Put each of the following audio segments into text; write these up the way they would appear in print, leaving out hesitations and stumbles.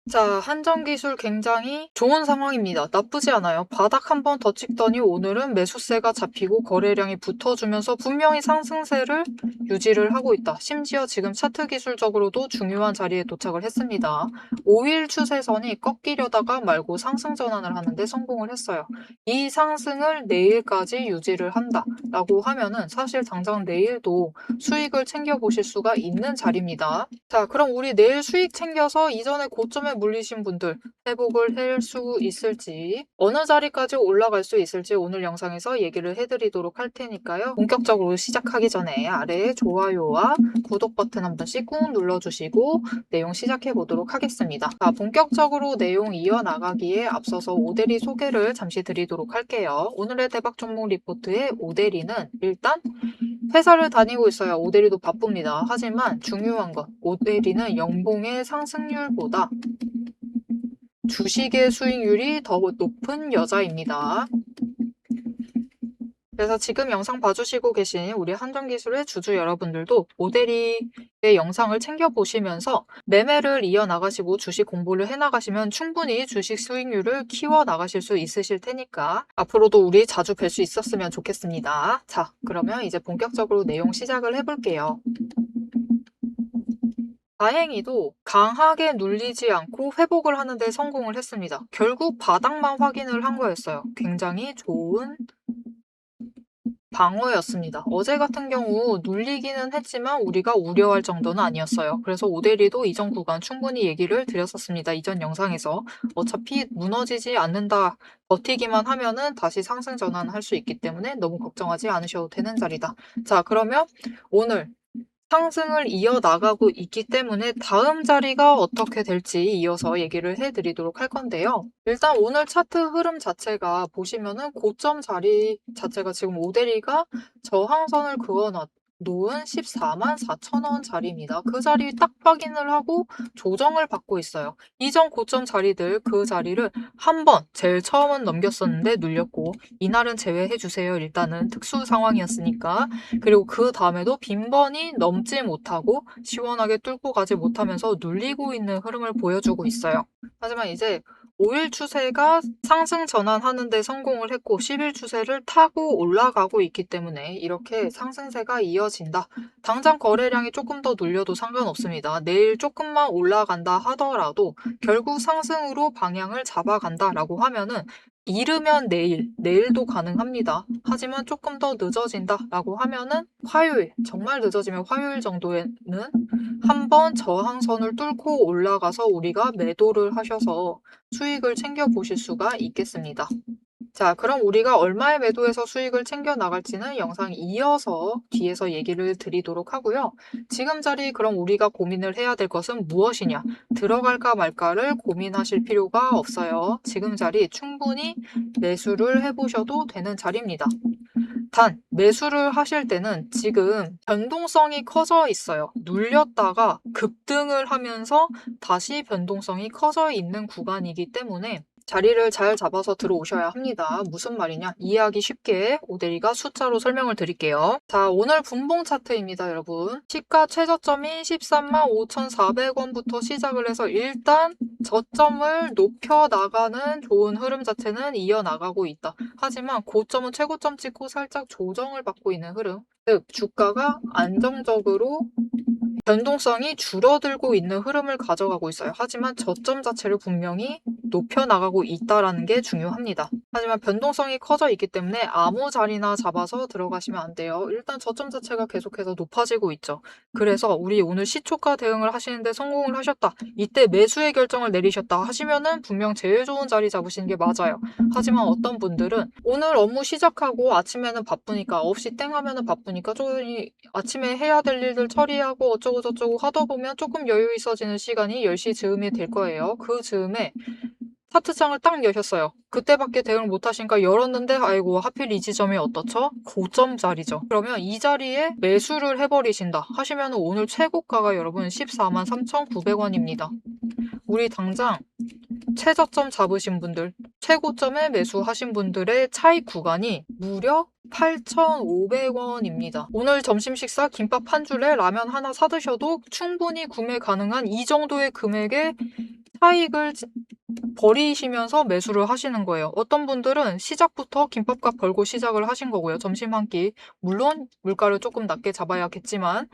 자, 한정기술 굉장히 좋은 상황입니다. 나쁘지 않아요. 바닥 한 번 더 찍더니 오늘은 매수세가 잡히고 거래량이 붙어주면서 분명히 상승세를 유지를 하고 있다. 심지어 지금 차트 기술적으로도 중요한 자리에 도착을 했습니다. 5일 추세선이 꺾이려다가 말고 상승 전환을 하는데 성공을 했어요. 이 상승을 내일까지 유지를 한다라고 하면은 사실 당장 내일도 수익을 챙겨보실 수가 있는 자리입니다. 자, 그럼 우리 내일 수익 챙겨서 이전에 고점에 물리신 분들 회복을 할 수 있을지, 어느 자리까지 올라갈 수 있을지 오늘 영상에서 얘기를 해드리도록 할 테니까요. 본격적으로 시작하기 전에 아래에 좋아요와 구독 버튼 한 번씩 꾹 눌러주시고 내용 시작해 보도록 하겠습니다. 자, 본격적으로 내용 이어나가기에 앞서서 오데리 소개를 잠시 드리도록 할게요. 오늘의 대박 종목 리포트의 오데리는 일단 회사를 다니고 있어요. 오데리도 바쁩니다. 하지만 중요한 건 오데리는 연봉의 상승률보다 주식의 수익률이 더 높은 여자입니다. 그래서 지금 영상 봐주시고 계신 우리 한정기술의 주주 여러분들도 오데리의 영상을 챙겨보시면서 매매를 이어나가시고 주식 공부를 해나가시면 충분히 주식 수익률을 키워나가실 수 있으실 테니까 앞으로도 우리 자주 뵐 수 있었으면 좋겠습니다. 자, 그러면 이제 본격적으로 내용 시작을 해볼게요. 다행히도 강하게 눌리지 않고 회복을 하는 데 성공을 했습니다. 결국 바닥만 확인을 한 거였어요. 굉장히 좋은 방어였습니다. 어제 같은 경우 눌리기는 했지만 우리가 우려할 정도는 아니었어요. 그래서 오데리도 이전 구간 충분히 얘기를 드렸었습니다. 이전 영상에서 어차피 무너지지 않는다, 버티기만 하면은 다시 상승 전환할 수 있기 때문에 너무 걱정하지 않으셔도 되는 자리다. 자, 그러면 오늘 상승을 이어나가고 있기 때문에 다음 자리가 어떻게 될지 이어서 얘기를 해드리도록 할 건데요. 일단 오늘 차트 흐름 자체가 보시면은 고점 자리 자체가 지금 오데리가 저항선을 놓은 14만 4천 원 자리입니다. 그 자리 딱 확인을 하고 조정을 받고 있어요. 이전 고점 자리들 그 자리를 한 번 제일 처음은 넘겼었는데 눌렸고 이날은 제외해 주세요. 일단은 특수 상황이었으니까. 그리고 그 다음에도 빈번히 넘지 못하고 시원하게 뚫고 가지 못하면서 눌리고 있는 흐름을 보여주고 있어요. 하지만 이제 5일 추세가 상승 전환하는 데 성공을 했고 10일 추세를 타고 올라가고 있기 때문에 이렇게 상승세가 이어진다. 당장 거래량이 조금 더 눌려도 상관없습니다. 내일 조금만 올라간다 하더라도 결국 상승으로 방향을 잡아간다라고 하면은 이르면 내일도 가능합니다. 하지만 조금 더 늦어진다라고 하면은 화요일, 정말 늦어지면 화요일 정도에는 한번 저항선을 뚫고 올라가서 우리가 매도를 하셔서 수익을 챙겨 보실 수가 있겠습니다. 자, 그럼 우리가 얼마에 매도해서 수익을 챙겨 나갈지는 영상 이어서 뒤에서 얘기를 드리도록 하고요. 지금 자리 그럼 우리가 고민을 해야 될 것은 무엇이냐? 들어갈까 말까를 고민하실 필요가 없어요. 지금 자리 충분히 매수를 해보셔도 되는 자리입니다. 단, 매수를 하실 때는 지금 변동성이 커져 있어요. 눌렸다가 급등을 하면서 다시 변동성이 커져 있는 구간이기 때문에 자리를 잘 잡아서 들어오셔야 합니다. 무슨 말이냐? 이해하기 쉽게 오데리가 숫자로 설명을 드릴게요. 자, 오늘 분봉 차트입니다, 여러분. 시가 최저점이 13만 5,400원부터 시작을 해서 일단 저점을 높여 나가는 좋은 흐름 자체는 이어나가고 있다. 하지만 고점은 최고점 찍고 살짝 조정을 받고 있는 흐름. 즉, 주가가 안정적으로 변동성이 줄어들고 있는 흐름을 가져가고 있어요. 하지만 저점 자체를 분명히 높여나가고 있다는 게 중요합니다. 하지만 변동성이 커져 있기 때문에 아무 자리나 잡아서 들어가시면 안 돼요. 일단 저점 자체가 계속해서 높아지고 있죠. 그래서 우리 오늘 시초가 대응을 하시는데 성공을 하셨다. 이때 매수의 결정을 내리셨다 하시면은 분명 제일 좋은 자리 잡으시는 게 맞아요. 하지만 어떤 분들은 오늘 업무 시작하고 아침에는 바쁘니까 9시 땡 하면은 바쁘니까 조금 아침에 해야 될 일들 처리하고 어쩌고 저쩌고 하다 보면 조금 여유 있어지는 시간이 10시 즈음이 될 거예요. 그 즈음에 차트창을 딱 여셨어요. 그때밖에 대응을 못 하시니까 열었는데 아이고 하필 이 지점이 어떻죠? 고점 자리죠. 그러면 이 자리에 매수를 해버리신다 하시면 오늘 최고가가 여러분 14만 3,900원입니다. 우리 당장 최저점 잡으신 분들, 최고점에 매수하신 분들의 차익 구간이 무려 8,500원입니다. 오늘 점심 식사 김밥 한 줄에 라면 하나 사 드셔도 충분히 구매 가능한 이 정도의 금액의 차익을 버리시면서 매수를 하시는 거예요. 어떤 분들은 시작부터 김밥값 벌고 시작을 하신 거고요. 점심 한 끼, 물론 물가를 조금 낮게 잡아야겠지만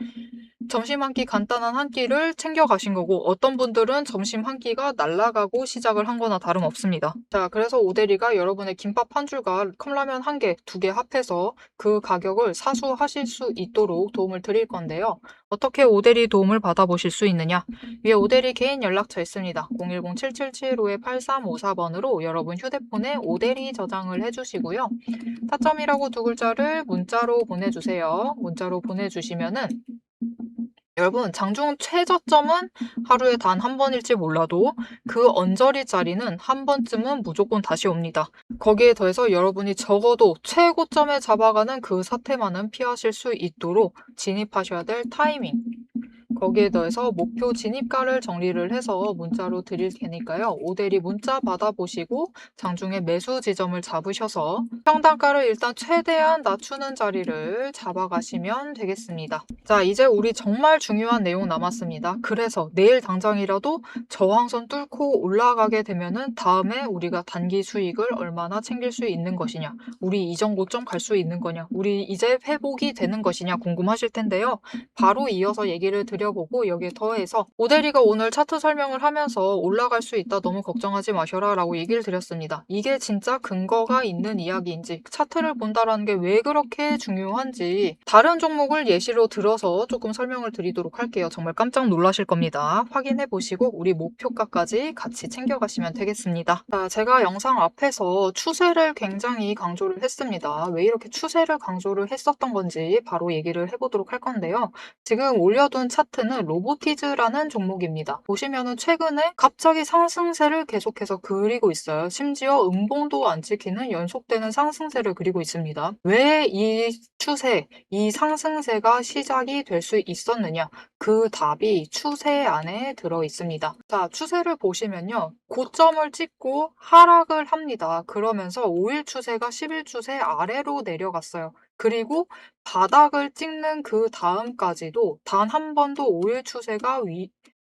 점심 한 끼 간단한 한 끼를 챙겨 가신 거고, 어떤 분들은 점심 한 끼가 날아가고 시작을 한 거나 다름없습니다. 자, 그래서 오대리가 여러분의 김밥 한 줄과 컵라면 한 개, 두 개 합해서 그 가격을 사수하실 수 있도록 도움을 드릴 건데요. 어떻게 오대리 도움을 받아보실 수 있느냐? 위에 오대리 개인 연락처 있습니다. 010-777-5354번으로 여러분 휴대폰에 오대리 저장을 해주시고요. 타점이라고 두 글자를 문자로 보내주세요. 문자로 보내주시면은 여러분, 장중 최저점은 하루에 단 한 번일지 몰라도 그 언저리 자리는 한 번쯤은 무조건 다시 옵니다. 거기에 더해서 여러분이 적어도 최고점에 잡아가는 그 사태만은 피하실 수 있도록 진입하셔야 될 타이밍. 거기에 더해서 목표 진입가를 정리를 해서 문자로 드릴 테니까요. 오대리 문자 받아보시고 장중에 매수 지점을 잡으셔서 평단가를 일단 최대한 낮추는 자리를 잡아가시면 되겠습니다. 자, 이제 우리 정말 중요한 내용 남았습니다. 그래서 내일 당장이라도 저항선 뚫고 올라가게 되면은 다음에 우리가 단기 수익을 얼마나 챙길 수 있는 것이냐, 우리 이전 고점 갈 수 있는 거냐, 우리 이제 회복이 되는 것이냐 궁금하실 텐데요. 바로 이어서 얘기를 드려보고 여기에 더해서 오대리가 오늘 차트 설명을 하면서 올라갈 수 있다, 너무 걱정하지 마셔라 라고 얘기를 드렸습니다. 이게 진짜 근거가 있는 이야기인지, 차트를 본다라는 게 왜 그렇게 중요한지 다른 종목을 예시로 들어서 조금 설명을 드리도록 할게요. 정말 깜짝 놀라실 겁니다. 확인해 보시고 우리 목표가까지 같이 챙겨가시면 되겠습니다. 자, 제가 영상 앞에서 추세를 굉장히 강조를 했습니다. 왜 이렇게 추세를 강조를 했었던 건지 바로 얘기를 해보도록 할 건데요. 지금 올려둔 차트는 로보티즈라는 종목입니다. 보시면은 최근에 갑자기 상승세를 계속해서 그리고 있어요. 심지어 음봉도 안 찍히는 연속되는 상승세를 그리고 있습니다. 왜 이 추세, 이 상승세가 시작이 될 수 있었느냐? 그 답이 추세 안에 들어 있습니다. 자, 추세를 보시면요. 고점을 찍고 하락을 합니다. 그러면서 5일 추세가 10일 추세 아래로 내려갔어요. 그리고 바닥을 찍는 그 다음까지도 단 한 번도 5일 추세가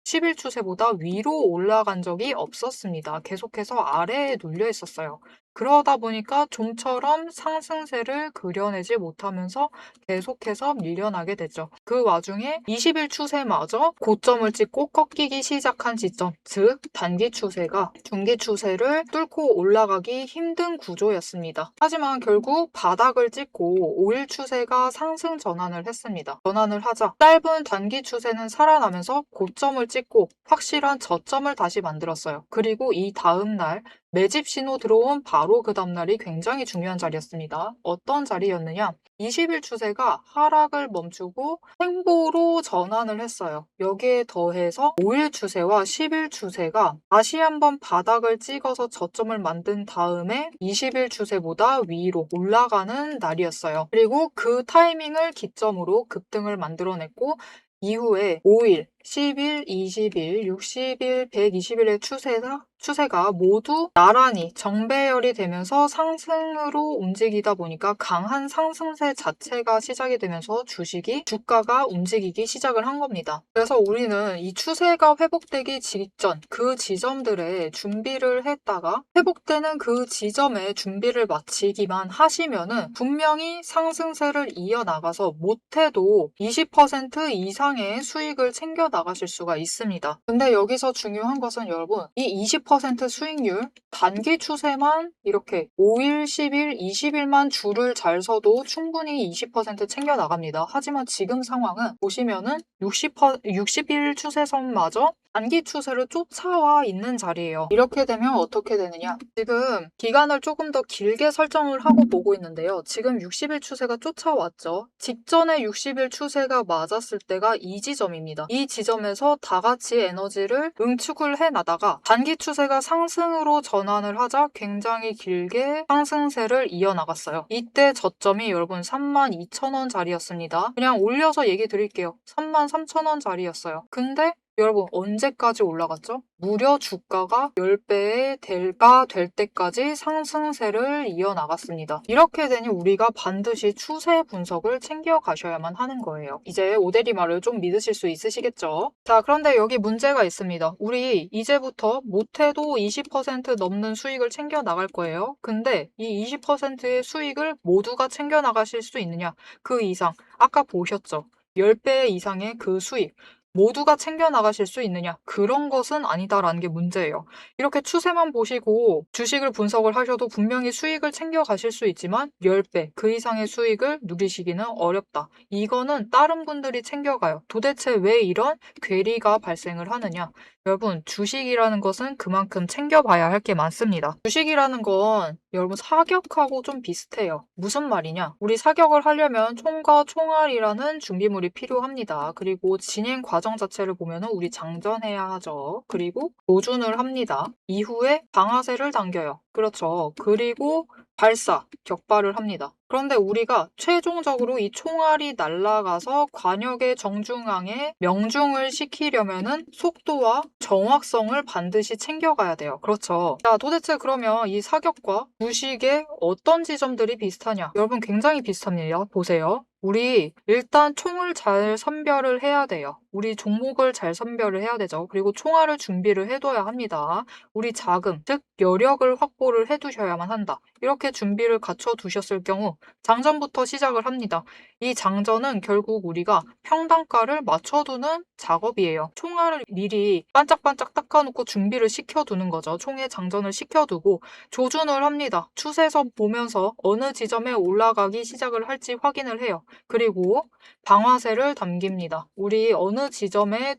10일 추세보다 위로 올라간 적이 없었습니다. 계속해서 아래에 눌려 있었어요. 그러다 보니까 좀처럼 상승세를 그려내지 못하면서 계속해서 밀려나게 되죠. 그 와중에 20일 추세마저 고점을 찍고 꺾이기 시작한 지점, 즉 단기 추세가 중기 추세를 뚫고 올라가기 힘든 구조였습니다. 하지만 결국 바닥을 찍고 5일 추세가 상승 전환을 했습니다. 전환을 하자 짧은 단기 추세는 살아나면서 고점을 찍고 확실한 저점을 다시 만들었어요. 그리고 이 다음날 매집 신호 들어온 바로 그 다음날이 굉장히 중요한 자리였습니다. 어떤 자리였느냐? 20일 추세가 하락을 멈추고 횡보로 전환을 했어요. 여기에 더해서 5일 추세와 10일 추세가 다시 한번 바닥을 찍어서 저점을 만든 다음에 20일 추세보다 위로 올라가는 날이었어요. 그리고 그 타이밍을 기점으로 급등을 만들어냈고 이후에 5일, 10일, 20일, 60일, 120일의 추세가 모두 나란히 정배열이 되면서 상승으로 움직이다 보니까 강한 상승세 자체가 시작이 되면서 주가가 움직이기 시작을 한 겁니다. 그래서 우리는 이 추세가 회복되기 직전 그 지점들에 준비를 했다가 회복되는 그 지점에 준비를 마치기만 하시면은 분명히 상승세를 이어나가서 못해도 20% 이상의 수익을 챙겨 나가실 수가 있습니다. 근데 여기서 중요한 것은 여러분, 이 20% 수익률, 단기 추세만 이렇게 5일, 10일, 20일만 줄을 잘 서도 충분히 20% 챙겨 나갑니다. 하지만 지금 상황은 보시면은 60일 추세선마저 단기 추세를 쫓아와 있는 자리예요. 이렇게 되면 어떻게 되느냐? 지금 기간을 조금 더 길게 설정을 하고 보고 있는데요. 지금 60일 추세가 쫓아왔죠. 직전에 60일 추세가 맞았을 때가 이 지점입니다. 이 지점에서 다 같이 에너지를 응축을 해나다가 단기 추세가 상승으로 전환을 하자 굉장히 길게 상승세를 이어나갔어요. 이때 저점이 여러분 32,000원 자리였습니다. 그냥 올려서 얘기 드릴게요. 33,000원 자리였어요. 근데 여러분 언제까지 올라갔죠? 무려 주가가 10배의 대가 될 때까지 상승세를 이어나갔습니다. 이렇게 되니 우리가 반드시 추세 분석을 챙겨가셔야만 하는 거예요. 이제 오대리 말을 좀 믿으실 수 있으시겠죠? 자, 그런데 여기 문제가 있습니다. 우리 이제부터 못해도 20% 넘는 수익을 챙겨 나갈 거예요. 근데 이 20%의 수익을 모두가 챙겨 나가실 수 있느냐? 그 이상 아까 보셨죠? 10배 이상의 그 수익 모두가 챙겨 나가실 수 있느냐? 그런 것은 아니다라는 게 문제예요. 이렇게 추세만 보시고 주식을 분석을 하셔도 분명히 수익을 챙겨 가실 수 있지만 10배 그 이상의 수익을 누리시기는 어렵다. 이거는 다른 분들이 챙겨가요. 도대체 왜 이런 괴리가 발생을 하느냐? 여러분, 주식이라는 것은 그만큼 챙겨봐야 할 게 많습니다. 주식이라는 건 여러분 사격하고 좀 비슷해요. 무슨 말이냐? 우리 사격을 하려면 총과 총알이라는 준비물이 필요합니다. 그리고 진행 과정 자체를 보면은 우리 장전해야 하죠. 그리고 조준을 합니다. 이후에 방아쇠를 당겨요. 그렇죠. 그리고 발사, 격발을 합니다. 그런데 우리가 최종적으로 이 총알이 날아가서 관역의 정중앙에 명중을 시키려면은 속도와 정확성을 반드시 챙겨가야 돼요. 그렇죠. 자, 도대체 그러면 이 사격과 주식의 어떤 지점들이 비슷하냐? 여러분 굉장히 비슷합니다. 보세요. 우리 일단 총을 잘 선별을 해야 돼요. 우리 종목을 잘 선별을 해야 되죠. 그리고 총알을 준비를 해둬야 합니다. 우리 자금, 즉 여력을 확보를 해두셔야만 한다. 이렇게 준비를 갖춰 두셨을 경우 장전부터 시작을 합니다. 이 장전은 결국 우리가 평단가를 맞춰두는 작업이에요. 총알을 미리 반짝반짝 닦아놓고 준비를 시켜두는 거죠. 총에 장전을 시켜두고 조준을 합니다. 추세선 보면서 어느 지점에 올라가기 시작을 할지 확인을 해요. 그리고 방아쇠를 당깁니다. 우리 어느 지점에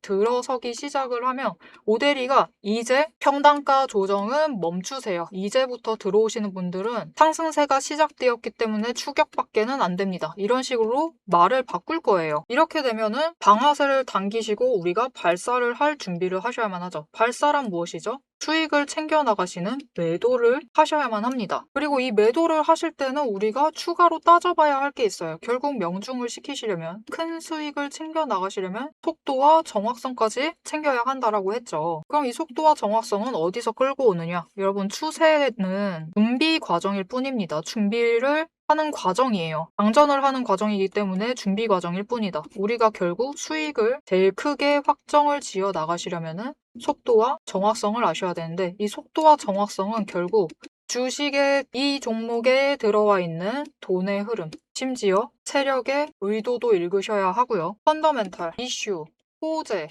들어서기 시작을 하면 오대리가 이제 평단가 조정은 멈추세요. 이제부터 들어오시는 분들은 상승세가 시작되었기 때문에 추격밖에는 안 됩니다. 이런 식으로 말을 바꿀 거예요. 이렇게 되면은 방아쇠를 당기시고 우리가 발사를 할 준비를 하셔야만 하죠. 발사란 무엇이죠? 수익을 챙겨 나가시는 매도를 하셔야만 합니다. 그리고 이 매도를 하실 때는 우리가 추가로 따져봐야 할 게 있어요. 결국 명중을 시키시려면 큰 수익을 챙겨 나가시려면 속도와 정확성까지 챙겨야 한다라고 했죠. 그럼 이 속도와 정확성은 어디서 끌고 오느냐? 여러분 추세는 준비 과정일 뿐입니다. 준비를 하는 과정이에요. 장전을 하는 과정이기 때문에 준비 과정일 뿐이다. 우리가 결국 수익을 제일 크게 확정을 지어 나가시려면은 속도와 정확성을 아셔야 되는데 이 속도와 정확성은 결국 주식의 이 종목에 들어와 있는 돈의 흐름, 심지어 세력의 의도도 읽으셔야 하고요. 펀더멘탈, 이슈, 호재,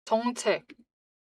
정책,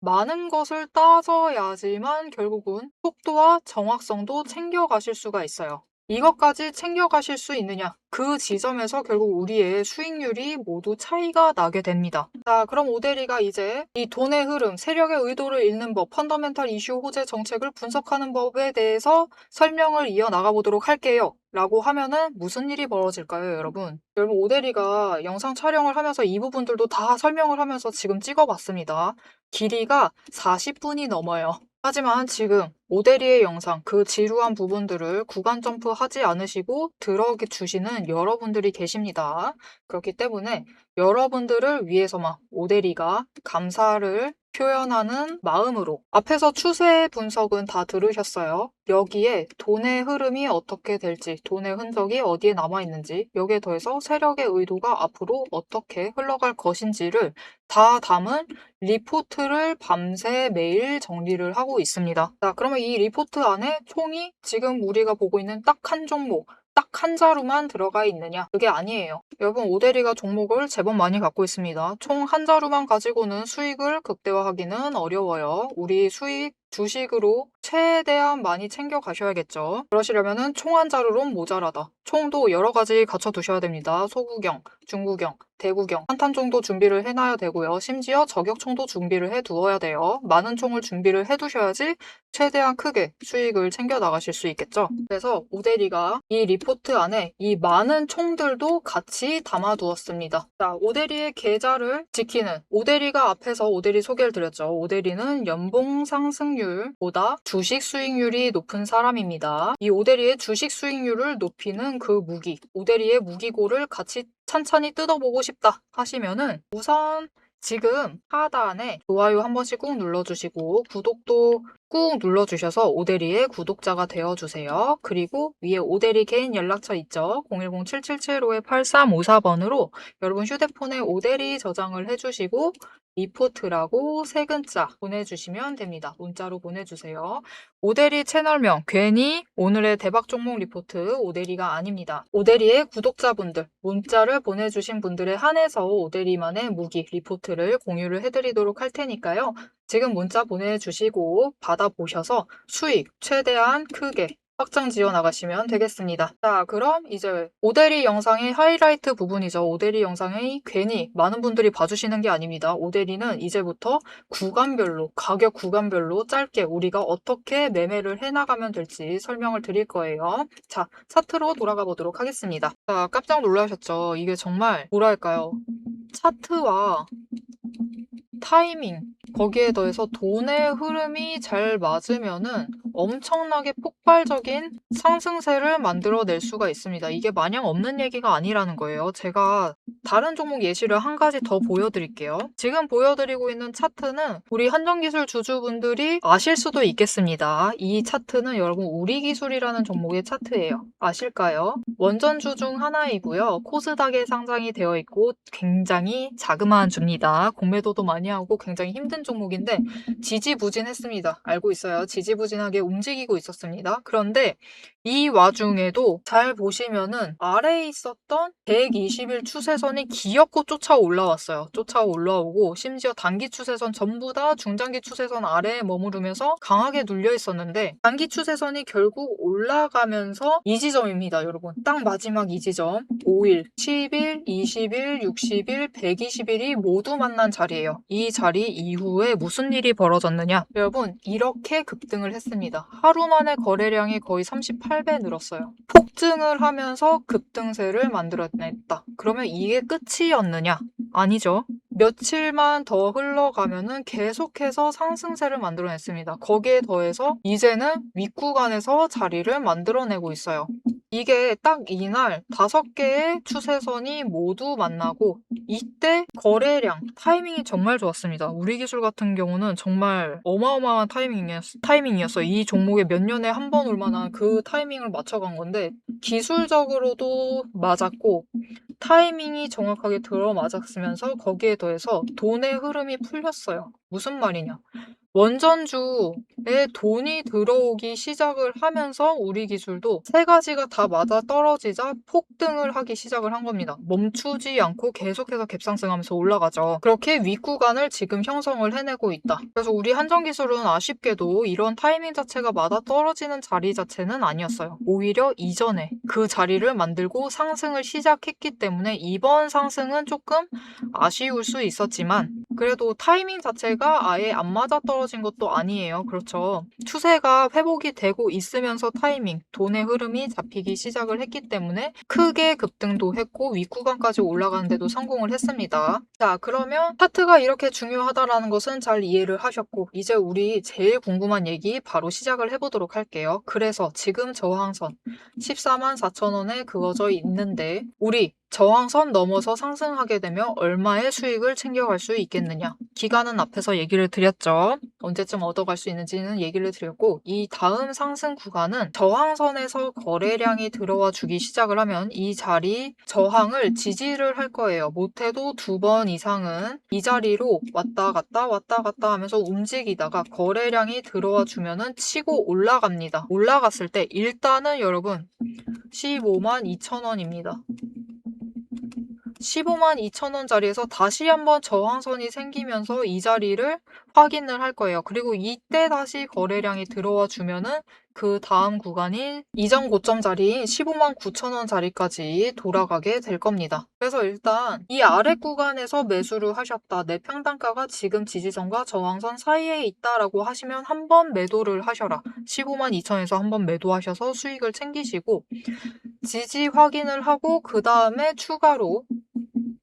많은 것을 따져야지만 결국은 속도와 정확성도 챙겨가실 수가 있어요. 이것까지 챙겨가실 수 있느냐? 그 지점에서 결국 우리의 수익률이 모두 차이가 나게 됩니다. 자, 그럼 오대리가 이제 이 돈의 흐름, 세력의 의도를 읽는 법, 펀더멘탈 이슈 호재 정책을 분석하는 법에 대해서 설명을 이어나가 보도록 할게요. 라고 하면은 무슨 일이 벌어질까요, 여러분? 여러분, 오대리가 영상 촬영을 하면서 이 부분들도 다 설명을 하면서 지금 찍어봤습니다. 길이가 40분이 넘어요. 하지만 지금 오대리의 영상, 그 지루한 부분들을 구간 점프하지 않으시고 들어주시는 여러분들이 계십니다. 그렇기 때문에 여러분들을 위해서만 오대리가 감사를 표현하는 마음으로 앞에서 추세 분석은 다 들으셨어요. 여기에 돈의 흐름이 어떻게 될지, 돈의 흔적이 어디에 남아있는지, 여기에 더해서 세력의 의도가 앞으로 어떻게 흘러갈 것인지를 다 담은 리포트를 밤새 매일 정리를 하고 있습니다. 자, 그러면 이 리포트 안에 총이 지금 우리가 보고 있는 딱 한 종목, 딱 한 자루만 들어가 있느냐? 그게 아니에요. 여러분, 오대리가 종목을 제법 많이 갖고 있습니다. 총 한 자루만 가지고는 수익을 극대화하기는 어려워요. 우리 수익 주식으로 최대한 많이 챙겨 가셔야겠죠. 그러시려면은 총 한 자루론 모자라다. 총도 여러 가지 갖춰 두셔야 됩니다. 소구경, 중구경, 대구경, 한탄 정도 준비를 해놔야 되고요. 심지어 저격총도 준비를 해 두어야 돼요. 많은 총을 준비를 해 두셔야지 최대한 크게 수익을 챙겨 나가실 수 있겠죠. 그래서 오대리가 이 리포트 안에 이 많은 총들도 같이 담아 두었습니다. 자, 오대리의 계좌를 지키는 오대리가 앞에서 오대리 소개를 드렸죠. 오대리는 연봉 상승률보다 주식 수익률이 높은 사람입니다. 이 오대리의 주식 수익률을 높이는 그 무기, 오대리의 무기고를 같이 찬찬히 뜯어보고 싶다 하시면은 우선 지금 하단에 좋아요 한 번씩 꾹 눌러주시고 구독도 꾹 눌러주셔서 오대리의 구독자가 되어주세요. 그리고 위에 오대리 개인 연락처 있죠? 010-7775-8354번으로 여러분 휴대폰에 오대리 저장을 해주시고 리포트라고 세 글자 보내주시면 됩니다. 문자로 보내주세요. 오대리 채널명 괜히 오늘의 대박 종목 리포트 오대리가 아닙니다. 오대리의 구독자분들 문자를 보내주신 분들에 한해서 오대리만의 무기 리포트를 공유를 해드리도록 할 테니까요. 지금 문자 보내주시고 받아보셔서 수익 최대한 크게 확장 지어 나가시면 되겠습니다. 자, 그럼 이제 오대리 영상의 하이라이트 부분이죠. 오대리 영상의 괜히 많은 분들이 봐주시는 게 아닙니다. 오대리는 이제부터 구간별로, 가격 구간별로 짧게 우리가 어떻게 매매를 해나가면 될지 설명을 드릴 거예요. 자, 차트로 돌아가 보도록 하겠습니다. 자, 깜짝 놀라셨죠? 이게 정말 뭐랄까요? 차트와 타이밍, 거기에 더해서 돈의 흐름이 잘 맞으면은 엄청나게 폭발적인 상승세를 만들어낼 수가 있습니다. 이게 마냥 없는 얘기가 아니라는 거예요. 제가 다른 종목 예시를 한 가지 더 보여드릴게요. 지금 보여드리고 있는 차트는 우리 한정기술 주주분들이 아실 수도 있겠습니다. 이 차트는 여러분 우리기술이라는 종목의 차트예요. 아실까요? 원전주 중 하나이고요. 코스닥에 상장이 되어 있고 굉장히 자그마한 주입니다. 공매도도 많이 하고 굉장히 힘든 종목인데 지지부진했습니다. 알고 있어요. 지지부진하게 움직이고 있었습니다. 그런데 이 와중에도 잘 보시면은 아래에 있었던 120일 추세선이 기어코 쫓아 올라왔어요. 쫓아 올라오고 심지어 단기 추세선 전부 다 중장기 추세선 아래에 머무르면서 강하게 눌려 있었는데 단기 추세선이 결국 올라가면서 이 지점입니다, 여러분. 딱 마지막 이 지점 5일, 10일, 20일, 60일, 120일이 모두 만난 자리예요. 이 자리 이후에 무슨 일이 벌어졌느냐? 여러분, 이렇게 급등을 했습니다. 하루 만에 거래량이 거의 38배 늘었어요. 폭증을 하면서 급등세를 만들어냈다. 그러면 이게 끝이었느냐? 아니죠. 며칠만 더 흘러가면은 계속해서 상승세를 만들어냈습니다. 거기에 더해서 이제는 윗구간에서 자리를 만들어내고 있어요. 이게 딱 이날 5개의 추세선이 모두 만나고 이때 거래량, 타이밍이 정말 좋았습니다. 우리기술 같은 경우는 정말 어마어마한 타이밍이었어요. 이 종목에 몇 년에 한 번 올 만한 그 타이밍을 맞춰간 건데 기술적으로도 맞았고 타이밍이 정확하게 들어맞았으면서 거기에 더해서 돈의 흐름이 풀렸어요. 무슨 말이냐? 원전주에 돈이 들어오기 시작을 하면서 우리 기술도 세 가지가 다 맞아 떨어지자 폭등을 하기 시작을 한 겁니다. 멈추지 않고 계속해서 갭상승하면서 올라가죠. 그렇게 윗구간을 지금 형성을 해내고 있다. 그래서 우리 한정기술은 아쉽게도 이런 타이밍 자체가 맞아 떨어지는 자리 자체는 아니었어요. 오히려 이전에 그 자리를 만들고 상승을 시작했기 때문에 이번 상승은 조금 아쉬울 수 있었지만 그래도 타이밍 자체가 아예 안 맞아 떨어진 것도 아니에요. 그렇죠. 추세가 회복이 되고 있으면서 타이밍, 돈의 흐름이 잡히기 시작을 했기 때문에 크게 급등도 했고 윗구간까지 올라가는데도 성공을 했습니다. 자, 그러면 차트가 이렇게 중요하다라는 것은 잘 이해를 하셨고 이제 우리 제일 궁금한 얘기 바로 시작을 해보도록 할게요. 그래서 지금 저항선 144,000원에 그어져 있는데 우리 저항선 넘어서 상승하게 되면 얼마의 수익을 챙겨갈 수 있겠느냐? 기간은 앞에서 얘기를 드렸죠. 언제쯤 얻어갈 수 있는지는 얘기를 드렸고 이 다음 상승 구간은 저항선에서 거래량이 들어와 주기 시작을 하면 이 자리 저항을 지지를 할 거예요. 못해도 2번 이상은 이 자리로 왔다 갔다 하면서 움직이다가 거래량이 들어와 주면은 치고 올라갑니다. 올라갔을 때 일단은 여러분 152,200원입니다. 152,000원짜리에서 다시 한번 저항선이 생기면서 이 자리를 확인을 할 거예요. 그리고 이때 다시 거래량이 들어와 주면은 그 다음 구간이 이전 고점 자리인 159,000원 자리까지 돌아가게 될 겁니다. 그래서 일단 이 아래 구간에서 매수를 하셨다. 내 평단가가 지금 지지선과 저항선 사이에 있다라고 하시면 한번 매도를 하셔라. 152,000원에서 한번 매도하셔서 수익을 챙기시고 지지 확인을 하고 그 다음에 추가로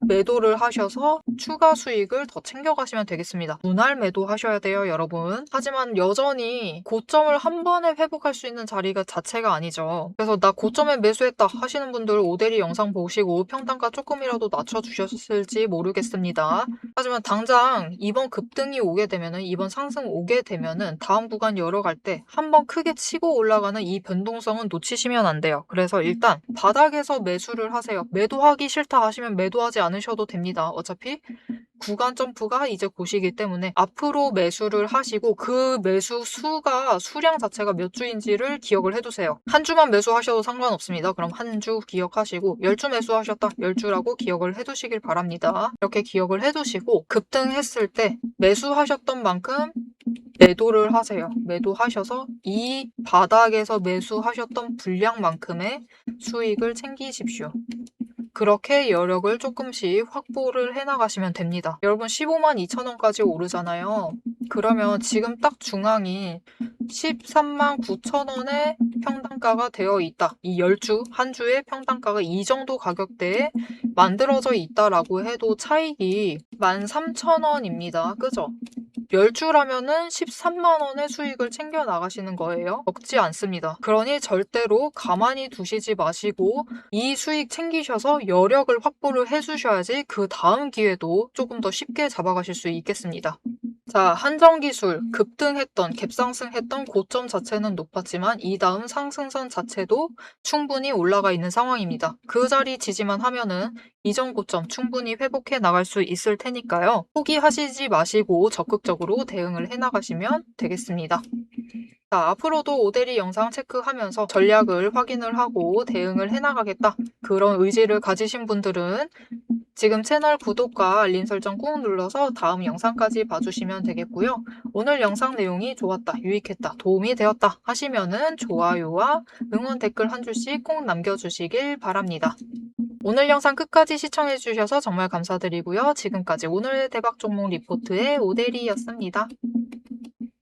매도를 하셔서 추가 수익을 더 챙겨가시면 되겠습니다. 분할 매도 하셔야 돼요, 여러분. 하지만 여전히 고점을 한 번에 회복할 수 있는 자리가 자체가 아니죠. 그래서 나 고점에 매수했다 하시는 분들 오대리 영상 보시고 평단가 조금이라도 낮춰주셨을지 모르겠습니다. 하지만 당장 이번 급등이 오게 되면은, 이번 상승 오게 되면은 다음 구간 열어갈 때 한번 크게 치고 올라가는 이 변동성은 놓치시면 안 돼요. 그래서 일단 바닥에서 매수를 하세요. 매도하기 싫다 하시면 매도하지 않으셔도 됩니다. 어차피 구간 점프가 이제 곧이기 때문에 앞으로 매수를 하시고 그 매수 수량 자체가 몇 주인지를 기억을 해두세요. 한 주만 매수하셔도 상관없습니다. 그럼 한 주 기억하시고 10주 매수하셨다 10주라고 기억을 해두시길 바랍니다. 이렇게 기억을 해두시고 급등했을 때 매수하셨던 만큼 매도를 하세요. 매도하셔서 이 바닥에서 매수하셨던 분량만큼의 수익을 챙기십시오. 그렇게 여력을 조금씩 확보를 해나가시면 됩니다. 여러분 15만 2천원까지 오르잖아요. 그러면 지금 딱 중앙이 13만 9천원의 평단가가 되어 있다. 이 10주, 한 주의 평단가가 이 정도 가격대에 만들어져 있다라고 해도 차익이 13,000원입니다. 그죠? 10주라면은 13만원의 수익을 챙겨 나가시는 거예요. 적지 않습니다. 그러니 절대로 가만히 두시지 마시고 이 수익 챙기셔서 여력을 확보를 해주셔야지 그 다음 기회도 조금 더 쉽게 잡아가실 수 있겠습니다. 자, 한정기술 급등했던, 갭상승했던 고점 자체는 높았지만 이 다음 상승선 자체도 충분히 올라가 있는 상황입니다. 그 자리 지지만 하면은 이전 고점 충분히 회복해 나갈 수 있을 테니까요. 포기하시지 마시고 적극적으로 대응을 해 나가시면 되겠습니다. 자, 앞으로도 오대리 영상 체크하면서 전략을 확인을 하고 대응을 해나가겠다. 그런 의지를 가지신 분들은 지금 채널 구독과 알림 설정 꾹 눌러서 다음 영상까지 봐주시면 되겠고요. 오늘 영상 내용이 좋았다, 유익했다, 도움이 되었다 하시면은 좋아요와 응원 댓글 한 줄씩 꼭 남겨주시길 바랍니다. 오늘 영상 끝까지 시청해주셔서 정말 감사드리고요. 지금까지 오늘의 대박 종목 리포트의 오대리였습니다.